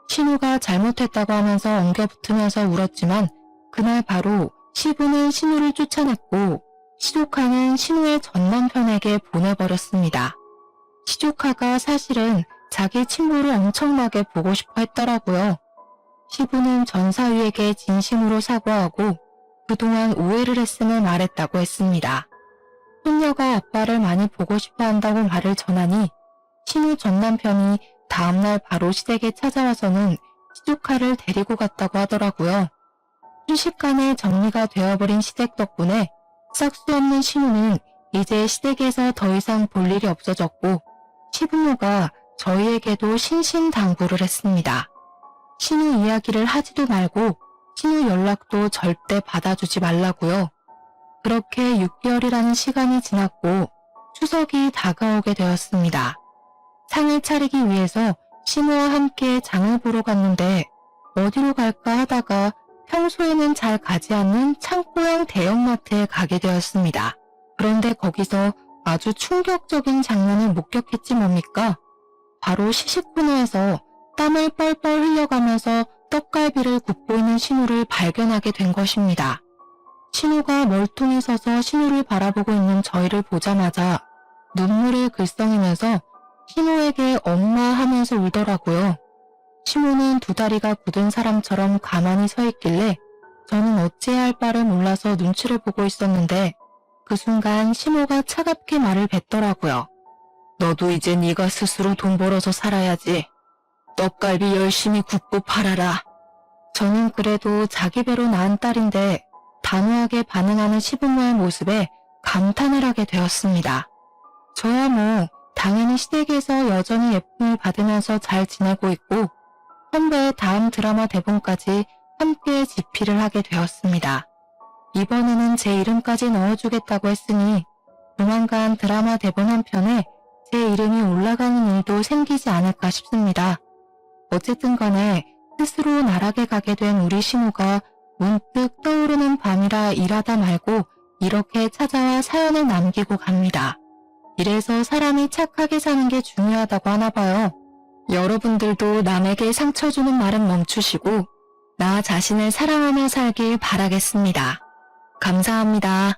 신우가 잘못했다고 하면서 엉겨붙으면서 울었지만 그날 바로 시부는 신우를 쫓아냈고 시조카는 신우의 전남편에게 보내버렸습니다. 시조카가 사실은 자기 친구를 엄청나게 보고 싶어 했더라고요. 시부는 전사위에게 진심으로 사과하고 그동안 오해를 했음을 말했다고 했습니다. 손녀가 아빠를 많이 보고 싶어 한다고 말을 전하니 신우 전남편이 다음날 바로 시댁에 찾아와서는 시조카를 데리고 갔다고 하더라고요. 순식간에 정리가 되어버린 시댁 덕분에 싹수 없는 신우는 이제 시댁에서 더 이상 볼 일이 없어졌고 시부모가 저희에게도 신신당부를 했습니다. 신우 이야기를 하지도 말고 신우 연락도 절대 받아주지 말라고요. 그렇게 6개월이라는 시간이 지났고 추석이 다가오게 되었습니다. 상을 차리기 위해서 신우와 함께 장을 보러 갔는데 어디로 갈까 하다가 평소에는 잘 가지 않는 창고형 대형마트에 가게 되었습니다. 그런데 거기서 아주 충격적인 장면을 목격했지 뭡니까? 바로 시식 코너에서 땀을 뻘뻘 흘려가면서 떡갈비를 굽고 있는 신우를 발견하게 된 것입니다. 신우가 멀뚱히 서서 신우를 바라보고 있는 저희를 보자마자 눈물을 글썽이면서 신우에게 엄마 하면서 울더라고요. 신우는 두 다리가 굳은 사람처럼 가만히 서 있길래 저는 어찌해야 할 바를 몰라서 눈치를 보고 있었는데 그 순간 신우가 차갑게 말을 뱉더라고요. 너도 이제 네가 스스로 돈 벌어서 살아야지. 떡갈비 열심히 굽고 팔아라. 저는 그래도 자기 배로 낳은 딸인데 단호하게 반응하는 시부모의 모습에 감탄을 하게 되었습니다. 저야 뭐 당연히 시댁에서 여전히 예쁨을 받으면서 잘 지내고 있고 선배의 다음 드라마 대본까지 함께 집필을 하게 되었습니다. 이번에는 제 이름까지 넣어주겠다고 했으니 조만간 드라마 대본 한 편에 제 이름이 올라가는 일도 생기지 않을까 싶습니다. 어쨌든 간에 스스로 나락에 가게 된 우리 신우가 문득 떠오르는 밤이라 일하다 말고 이렇게 찾아와 사연을 남기고 갑니다. 이래서 사람이 착하게 사는 게 중요하다고 하나 봐요. 여러분들도 남에게 상처 주는 말은 멈추시고 나 자신을 사랑하며 살길 바라겠습니다. 감사합니다.